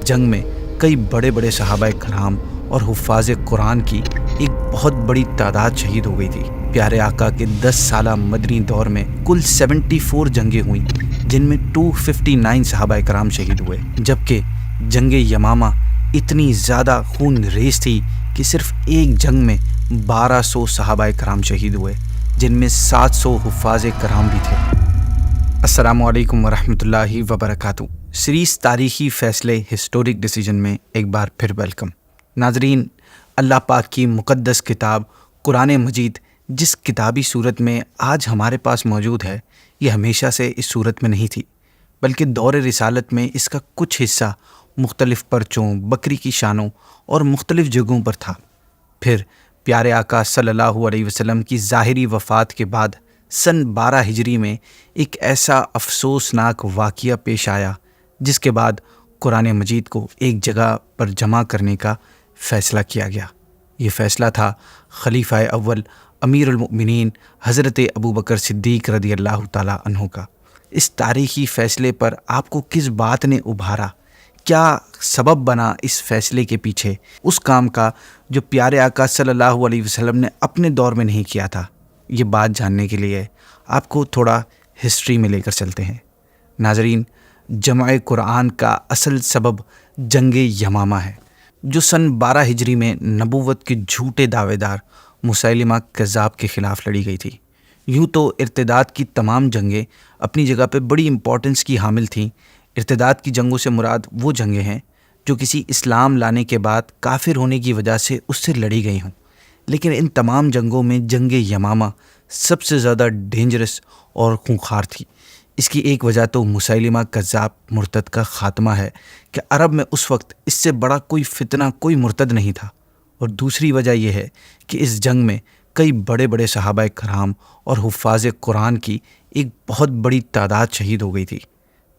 جنگ میں کئی بڑے بڑے صحابہ کرام اور حفاظ قرآن کی ایک بہت بڑی تعداد شہید ہو گئی تھی۔ پیارے آقا کے 10 سالہ مدنی دور میں کل 74 جنگیں ہوئیں، جن میں 259 صحابہ کرام شہید ہوئے، جبکہ جنگ یمامہ اتنی زیادہ خون ریز تھی کہ صرف ایک جنگ میں 1200 صحابہ کرام شہید ہوئے، جن میں 700 حفاظ کرام بھی تھے۔ السلام علیکم ورحمۃ اللہ وبرکاتہ۔ سیریز تاریخی فیصلے ہسٹورک ڈیسیجن میں ایک بار پھر ویلکم۔ ناظرین، اللہ پاک کی مقدس کتاب قرآن مجید جس کتابی صورت میں آج ہمارے پاس موجود ہے، یہ ہمیشہ سے اس صورت میں نہیں تھی، بلکہ دور رسالت میں اس کا کچھ حصہ مختلف پرچوں، بکری کی شانوں اور مختلف جگہوں پر تھا۔ پھر پیارے آقا صلی اللہ علیہ وسلم کی ظاہری وفات کے بعد سن 12 ہجری میں ایک ایسا افسوسناک واقعہ پیش آیا، جس کے بعد قرآن مجید کو ایک جگہ پر جمع کرنے کا فیصلہ کیا گیا۔ یہ فیصلہ تھا خلیفہ اول امیر المؤمنین حضرت ابو بکر صدیق رضی اللہ تعالیٰ عنہ کا۔ اس تاریخی فیصلے پر آپ کو کس بات نے ابھارا، کیا سبب بنا اس فیصلے کے پیچھے، اس کام کا جو پیارے آقا صلی اللہ علیہ وسلم نے اپنے دور میں نہیں کیا تھا، یہ بات جاننے کے لیے آپ کو تھوڑا ہسٹری میں لے کر چلتے ہیں۔ ناظرین، جمع قرآن کا اصل سبب جنگ یمامہ ہے، جو سن 12 ہجری میں نبوت کے جھوٹے دعوے دار مسیلمہ کذاب کے خلاف لڑی گئی تھی۔ یوں تو ارتداد کی تمام جنگیں اپنی جگہ پہ بڑی امپورٹنس کی حامل تھیں۔ ارتداد کی جنگوں سے مراد وہ جنگیں ہیں جو کسی اسلام لانے کے بعد کافر ہونے کی وجہ سے اس سے لڑی گئی ہوں، لیکن ان تمام جنگوں میں جنگ یمامہ سب سے زیادہ ڈینجرس اور خونخوار تھی۔ اس کی ایک وجہ تو مسیلمہ کذاب مرتد کا خاتمہ ہے کہ عرب میں اس وقت اس سے بڑا کوئی فتنہ، کوئی مرتد نہیں تھا، اور دوسری وجہ یہ ہے کہ اس جنگ میں کئی بڑے بڑے صحابہ کرام اور حفاظ قرآن کی ایک بہت بڑی تعداد شہید ہو گئی تھی۔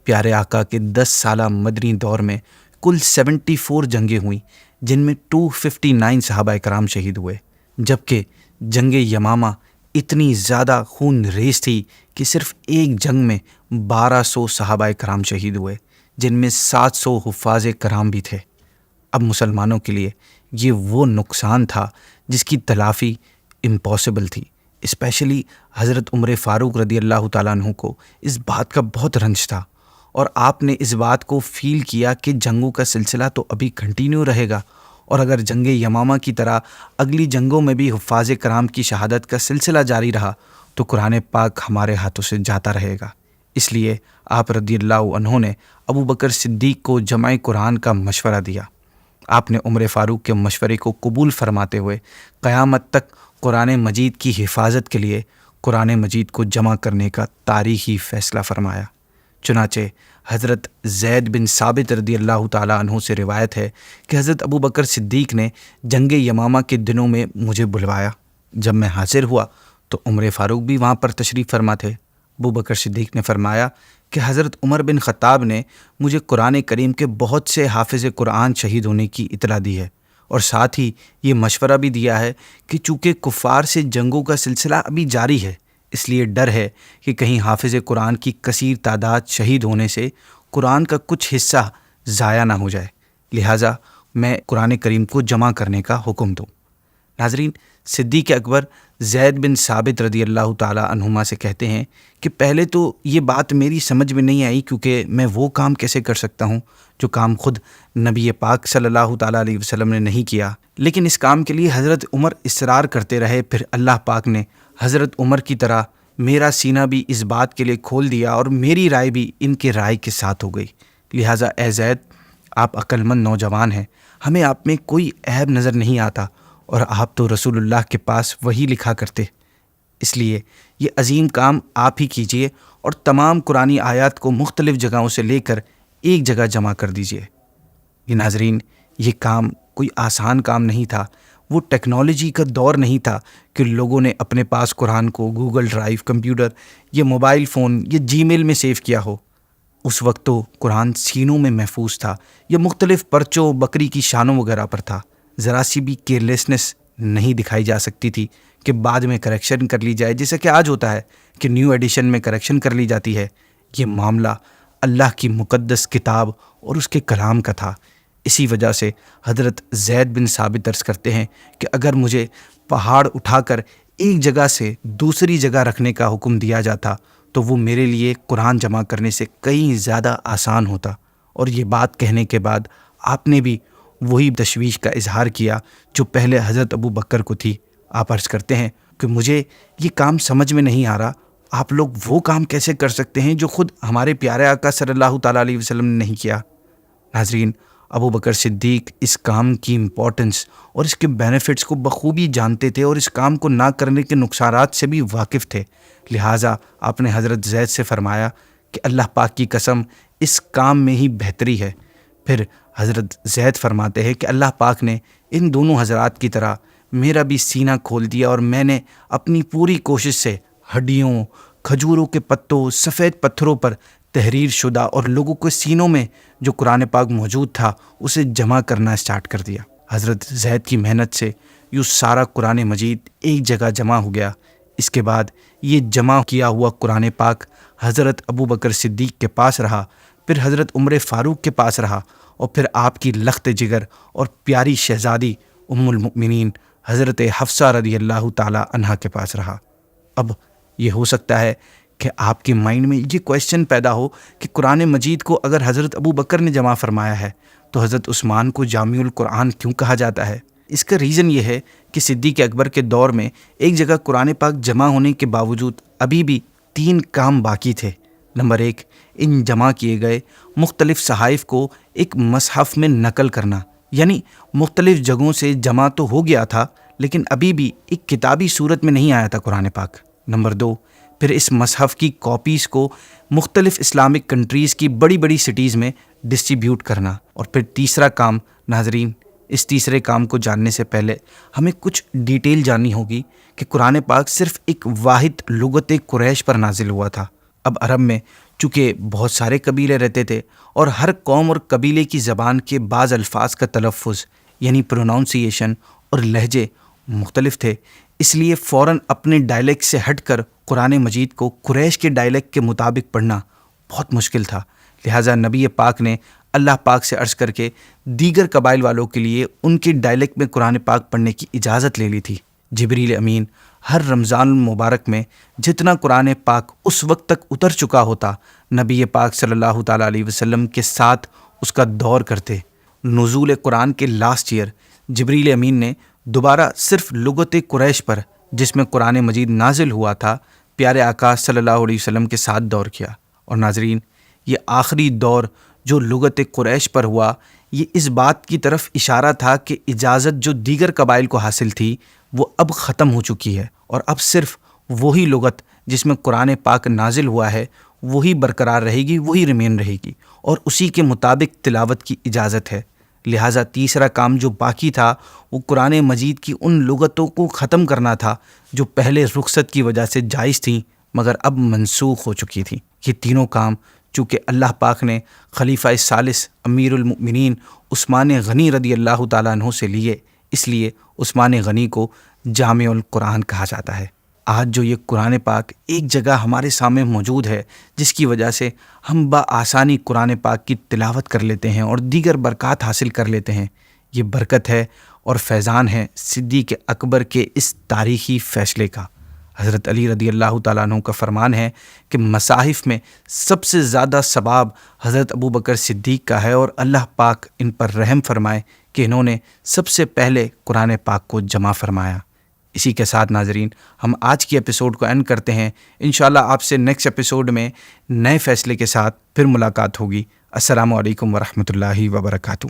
پیارے آقا کے 10 سالہ مدنی دور میں کل 74 جنگیں ہوئیں، جن میں 259 صحابہ کرام شہید ہوئے، جبکہ جنگ یمامہ اتنی زیادہ خون ریز تھی کہ صرف ایک جنگ میں 1200 صحابہ کرام شہید ہوئے، جن میں 700 حفاظ کرام بھی تھے۔ اب مسلمانوں کے لیے یہ وہ نقصان تھا جس کی تلافی امپاسبل تھی۔ اسپیشلی حضرت عمر فاروق رضی اللہ تعالیٰ عنہ کو اس بات کا بہت رنج تھا، اور آپ نے اس بات کو فیل کیا کہ جنگوں کا سلسلہ تو ابھی کنٹینیو رہے گا، اور اگر جنگ یمامہ کی طرح اگلی جنگوں میں بھی حفاظ کرام کی شہادت کا سلسلہ جاری رہا تو قرآن پاک ہمارے ہاتھوں سے جاتا رہے گا۔ اس لیے آپ رضی اللہ عنہ نے ابو بکر صدیق کو جمع قرآن کا مشورہ دیا۔ آپ نے عمر فاروق کے مشورے کو قبول فرماتے ہوئے قیامت تک قرآن مجید کی حفاظت کے لیے قرآن مجید کو جمع کرنے کا تاریخی فیصلہ فرمایا۔ چنانچہ حضرت زید بن ثابت رضی اللہ تعالیٰ عنہ سے روایت ہے کہ حضرت ابو بکر صدیق نے جنگ یمامہ کے دنوں میں مجھے بلوایا۔ جب میں حاضر ہوا تو عمر فاروق بھی وہاں پر تشریف فرما تھے۔ ابو بکر صدیق نے فرمایا کہ حضرت عمر بن خطاب نے مجھے قرآن کریم کے بہت سے حافظ قرآن شہید ہونے کی اطلاع دی ہے، اور ساتھ ہی یہ مشورہ بھی دیا ہے کہ چونکہ کفار سے جنگوں کا سلسلہ ابھی جاری ہے، اس لیے ڈر ہے کہ کہیں حافظ قرآن کی کثیر تعداد شہید ہونے سے قرآن کا کچھ حصہ ضائع نہ ہو جائے، لہٰذا میں قرآن کریم کو جمع کرنے کا حکم دوں۔ ناظرین، صدیق اکبر زید بن ثابت رضی اللہ تعالیٰ عنہما سے کہتے ہیں کہ پہلے تو یہ بات میری سمجھ میں نہیں آئی، کیونکہ میں وہ کام کیسے کر سکتا ہوں جو کام خود نبی پاک صلی اللہ تعالیٰ علیہ وسلم نے نہیں کیا، لیکن اس کام کے لیے حضرت عمر اصرار کرتے رہے۔ پھر اللہ پاک نے حضرت عمر کی طرح میرا سینہ بھی اس بات کے لیے کھول دیا، اور میری رائے بھی ان کے رائے کے ساتھ ہو گئی۔ لہٰذا اے زید، آپ عقل مند نوجوان ہیں، ہمیں آپ میں کوئی عیب نظر نہیں آتا، اور آپ تو رسول اللہ کے پاس وہی لکھا کرتے، اس لیے یہ عظیم کام آپ ہی کیجئے، اور تمام قرآنی آیات کو مختلف جگہوں سے لے کر ایک جگہ جمع کر دیجئے۔ یہ ناظرین، یہ کام کوئی آسان کام نہیں تھا۔ وہ ٹیکنالوجی کا دور نہیں تھا کہ لوگوں نے اپنے پاس قرآن کو گوگل ڈرائیو، کمپیوٹر یا موبائل فون یا جی میل میں سیو کیا ہو۔ اس وقت تو قرآن سینوں میں محفوظ تھا، یا مختلف پرچوں، بکری کی شانوں وغیرہ پر تھا۔ ذرا سی بھی کیئرلیسنس نہیں دکھائی جا سکتی تھی کہ بعد میں کریکشن کر لی جائے، جیسا کہ آج ہوتا ہے کہ نیو ایڈیشن میں کریکشن کر لی جاتی ہے۔ یہ معاملہ اللہ کی مقدس کتاب اور اس کے کلام کا تھا، اسی وجہ سے حضرت زید بن ثابت عرض کرتے ہیں کہ اگر مجھے پہاڑ اٹھا کر ایک جگہ سے دوسری جگہ رکھنے کا حکم دیا جاتا تو وہ میرے لیے قرآن جمع کرنے سے کہیں زیادہ آسان ہوتا۔ اور یہ بات کہنے کے بعد آپ نے بھی وہی تشویش کا اظہار کیا جو پہلے حضرت ابو بکر کو تھی۔ آپ عرض کرتے ہیں کہ مجھے یہ کام سمجھ میں نہیں آ رہا، آپ لوگ وہ کام کیسے کر سکتے ہیں جو خود ہمارے پیارے آقا صلی اللہ تعالیٰ علیہ وسلم نے نہیں کیا۔ ناظرین، ابو بکر صدیق اس کام کی امپورٹنس اور اس کے بینیفٹس کو بخوبی جانتے تھے اور اس کام کو نہ کرنے کے نقصانات سے بھی واقف تھے، لہٰذا آپ نے حضرت زید سے فرمایا کہ اللہ پاک کی قسم اس کام میں ہی بہتری ہے۔ پھر حضرت زید فرماتے ہیں کہ اللہ پاک نے ان دونوں حضرات کی طرح میرا بھی سینہ کھول دیا اور میں نے اپنی پوری کوشش سے ہڈیوں، کھجوروں کے پتوں، سفید پتھروں پر تحریر شدہ اور لوگوں کے سینوں میں جو قرآن پاک موجود تھا اسے جمع کرنا سٹارٹ کر دیا۔ حضرت زید کی محنت سے یوں سارا قرآن مجید ایک جگہ جمع ہو گیا۔ اس کے بعد یہ جمع کیا ہوا قرآن پاک حضرت ابو بکر صدیق کے پاس رہا، پھر حضرت عمر فاروق کے پاس رہا، اور پھر آپ کی لخت جگر اور پیاری شہزادی ام المؤمنین حضرت حفصہ رضی اللہ تعالی عنہا کے پاس رہا۔ اب یہ ہو سکتا ہے کہ آپ کے مائنڈ میں یہ کویشچن پیدا ہو کہ قرآن مجید کو اگر حضرت ابو بکر نے جمع فرمایا ہے تو حضرت عثمان کو جامع القرآن کیوں کہا جاتا ہے؟ اس کا ریزن یہ ہے کہ صدیق اکبر کے دور میں ایک جگہ قرآن پاک جمع ہونے کے باوجود ابھی بھی 3 کام باقی تھے۔ نمبر 1، ان جمع کیے گئے مختلف صحائف کو ایک مصحف میں نقل کرنا، یعنی مختلف جگہوں سے جمع تو ہو گیا تھا لیکن ابھی بھی ایک کتابی صورت میں نہیں آیا تھا قرآن پاک۔ نمبر 2، پھر اس مصحف کی کاپیز کو مختلف اسلامک کنٹریز کی بڑی بڑی سٹیز میں ڈسٹریبیوٹ کرنا۔ اور پھر تیسرا کام، ناظرین اس تیسرے کام کو جاننے سے پہلے ہمیں کچھ ڈیٹیل جاننی ہوگی کہ قرآن پاک صرف ایک واحد لغت قریش پر نازل ہوا تھا۔ اب عرب میں چونکہ بہت سارے قبیلے رہتے تھے اور ہر قوم اور قبیلے کی زبان کے بعض الفاظ کا تلفظ یعنی پروناؤنسیشن اور لہجے مختلف تھے، اس لیے فوراً اپنے ڈائلیکٹ سے ہٹ کر قرآن مجید کو قریش کے ڈائلیکٹ کے مطابق پڑھنا بہت مشکل تھا۔ لہٰذا نبی پاک نے اللہ پاک سے عرض کر کے دیگر قبائل والوں کے لیے ان کے ڈائلیکٹ میں قرآن پاک پڑھنے کی اجازت لے لی تھی۔ جبریل امین ہر رمضان المبارک میں جتنا قرآن پاک اس وقت تک اتر چکا ہوتا، نبی پاک صلی اللہ تعالیٰ علیہ وسلم کے ساتھ اس کا دور کرتے۔ نزول قرآن کے لاسٹ ایئر جبریل امین نے دوبارہ صرف لغت قریش پر جس میں قرآن مجید نازل ہوا تھا پیارے آقا صلی اللہ علیہ وسلم کے ساتھ دور کیا۔ اور ناظرین، یہ آخری دور جو لغت قریش پر ہوا، یہ اس بات کی طرف اشارہ تھا کہ اجازت جو دیگر قبائل کو حاصل تھی وہ اب ختم ہو چکی ہے، اور اب صرف وہی لغت جس میں قرآن پاک نازل ہوا ہے وہی برقرار رہے گی، وہی ریمین رہے گی، اور اسی کے مطابق تلاوت کی اجازت ہے۔ لہٰذا تیسرا کام جو باقی تھا وہ قرآن مجید کی ان لغتوں کو ختم کرنا تھا جو پہلے رخصت کی وجہ سے جائز تھیں مگر اب منسوخ ہو چکی تھیں۔ یہ تینوں کام چونکہ اللہ پاک نے خلیفہ ثالث امیر المؤمنین عثمان غنی رضی اللہ تعالیٰ عنہ سے لیے، اس لیے عثمان غنی کو جامع القرآن کہا جاتا ہے۔ آج جو یہ قرآن پاک ایک جگہ ہمارے سامنے موجود ہے جس کی وجہ سے ہم بآسانی قرآن پاک کی تلاوت کر لیتے ہیں اور دیگر برکات حاصل کر لیتے ہیں، یہ برکت ہے اور فیضان ہے صدیق اکبر کے اس تاریخی فیصلے کا۔ حضرت علی رضی اللہ تعالیٰ عنہ کا فرمان ہے کہ مصاحف میں سب سے زیادہ ثواب حضرت ابو بکر صدیق کا ہے، اور اللہ پاک ان پر رحم فرمائے کہ انہوں نے سب سے پہلے قرآن پاک کو جمع فرمایا۔ اسی کے ساتھ ناظرین ہم آج کی ایپیسوڈ کو اینڈ کرتے ہیں۔ انشاءاللہ آپ سے نیکسٹ ایپیسوڈ میں نئے فیصلے کے ساتھ پھر ملاقات ہوگی۔ السلام علیکم ورحمۃ اللہ وبرکاتہ۔